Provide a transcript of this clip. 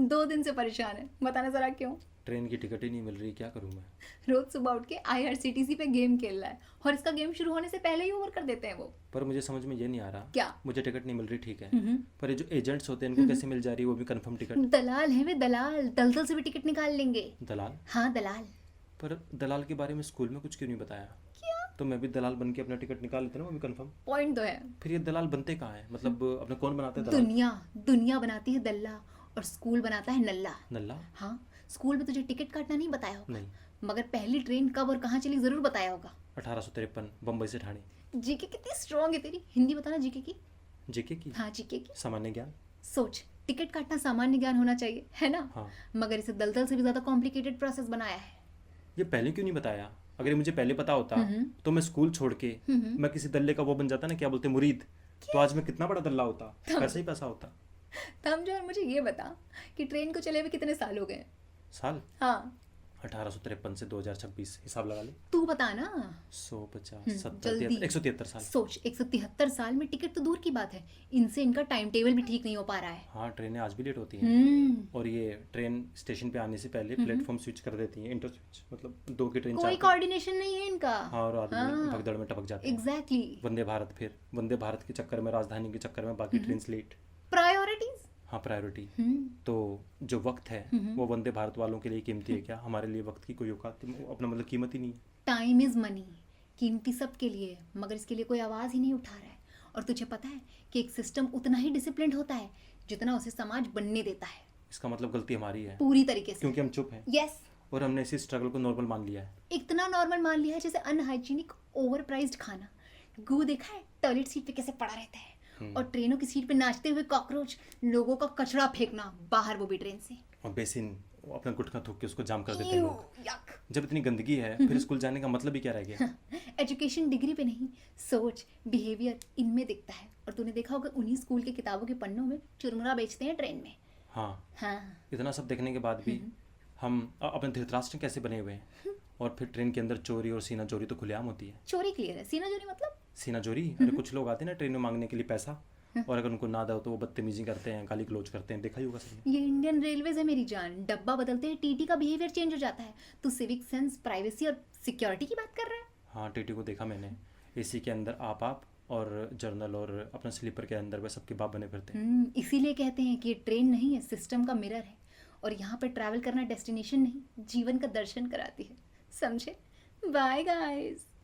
2 दिन से परेशान है, बताना जरा क्यों। ट्रेन की टिकट ही नहीं मिल रही, क्या करूं मैं। रोज सुबह उठ के IRCTC पे गेम खेल रहा है और इसका गेम शुरू होने से पहले ही ओवर कर देते हैं वो। पर मुझे समझ में ये नहीं आ रहा। क्या? मुझे टिकट नहीं मिल रही, ठीक है, हम्म। पर ये जो एजेंट्स होते हैं इनको कैसे मिल जा रही है, वो भी कंफर्म टिकट। दलाल है वे, दलाल दलदल से भी टिकट निकाल लेंगे। दलाल? हाँ दलाल। पर दलाल के बारे में स्कूल में कुछ क्यों नहीं बताया? क्या? तो मैं भी दलाल बन के अपना टिकट निकाल लेता ना, वो भी कंफर्म। पॉइंट तो है। फिर ये दलाल बनते कहाँ हैं, मतलब अपने कौन बनाते हैं दलाल? दुनिया बनाती है दल्ला और स्कूल बनाता है नल्ला। नल्ला? हाँ, स्कूल में तुझे टिकट काटना नहीं बताया होगा, नहीं। मगर पहली ट्रेन कब और कहाँ चली जरूर बताया होगा। 1853, बम्बई से ठाणे। जीके कितनी स्ट्रांग है तेरी। हिंदी बताना जीके की। जीके की? हाँ जीके की। सामान्य ज्ञान। सोच, टिकट काटना सामान्य ज्ञान होना चाहिए, है ना? हाँ। मगर इसे दलदल से भी ज्यादा कॉम्प्लिकेटेड प्रोसेस बनाया है। ये पहले क्यों नहीं बताया? अगर ये मुझे पहले पता होता तो मैं स्कूल छोड़ के मैं किसी दल्ले का वो बन जाता ना, क्या बोलते हैं, मुरीद। तो आज मैं कितना बड़ा दल्ला होता, पैसा ही पैसा होता। तम जो, मुझे ये बता कि ट्रेन को चले हुए कितने साल हो गए? साल? हाँ 1853 से 2026, हिसाब लगा ले। तू बता ना। 150, 70, जल्दी 173 साल। सोच, 173 साल में टिकट तो दूर की बात है, इनसे इनका टाइम टेबल भी ठीक नहीं हो पा रहा है। हाँ, ट्रेनें आज भी लेट होती हैं। और ये ट्रेन स्टेशन पे आने से पहले प्लेटफॉर्म स्विच कर देती हैं, इंटर स्विच, मतलब 2 की ट्रेन कोई कोऑर्डिनेशन नहीं है इनका। हाँ, और आदमी भगदड़ में टपक जाते हैं। एग्जैक्टली। वंदे भारत, फिर वंदे भारत के चक्कर में, राजधानी के चक्कर में बाकी ट्रेन लेट। प्रायोरिटीज। हाँ, प्रायोरिटी। तो जो वक्त है वो वंदे भारत वालों के लिए कीमती है क्या? हमारे लिए वक्त की कोई औकात, अपना मतलब कीमत ही नहीं है। टाइम इज मनी, कीमती सबके लिए, मगर इसके लिए कोई आवाज ही नहीं उठा रहा है। और तुझे पता है कि एक सिस्टम उतना ही डिसिप्लिन्ड होता है जितना उसे समाज बनने देता है। इसका मतलब गलती हमारी है पूरी तरीके से, क्योंकि हम चुप हैं। यस। और हमने इसी स्ट्रगल को नॉर्मल मान लिया है। इतना नॉर्मल मान लिया है जैसे अनहाइजीनिक ओवर प्राइज्ड खाना। गू देखा है टॉयलेट सीट पे कैसे पड़ा रहता है, और ट्रेनों की सीट पे नाचते हुए कॉकरोच, लोगों का कचरा फेंकना बाहर, वो भी ट्रेन से। और बेसिन, वो अपना गुटखा थूक के उसको जाम कर देते हैं लोग। यक। जब इतनी गंदगी है फिर स्कूल जाने का मतलब ही क्या रह गया? एजुकेशन डिग्री पे नहीं, सोच, बिहेवियर इनमें दिखता है। और तूने देखा होगा उन्हीं स्कूल की किताबों के पन्नों में चुरमुरा बेचते हैं ट्रेन में। हाँ। इतना सब देखने के बाद भी हम अपने धृतराष्ट्र कैसे बने हुए हैं? और फिर ट्रेन के अंदर चोरी और सीना चोरी तो खुलेआम होती है। चोरी क्लियर है, सीना चोरी मतलब? सीना चोरी, अरे कुछ लोग आते हैं ना ट्रेन में मांगने के लिए पैसा, और अगर उनको ना दो तो वो बदतमीजी करते हैं, गाली गलौज करते हैं, देखा ही होगा सबने। ये इंडियन रेलवेज है मेरी जान, डब्बा बदलते ही टीटी का बिहेवियर चेंज हो जाता है। तू सिविक सेंस, प्राइवेसी और सिक्योरिटी की बात कर रहा है? हाँ, टीटी को देखा मैंने, एसी के अंदर आप और जर्नल और अपना स्लीपर के अंदर वह सबके बाप बने फिरते हैं। इसीलिए कहते हैं कि ये ट्रेन नहीं है, सिस्टम का मिरर है। और यहाँ पे ट्रैवल करना डेस्टिनेशन नहीं, जीवन का दर्शन कराती है, समझे? Bye guys.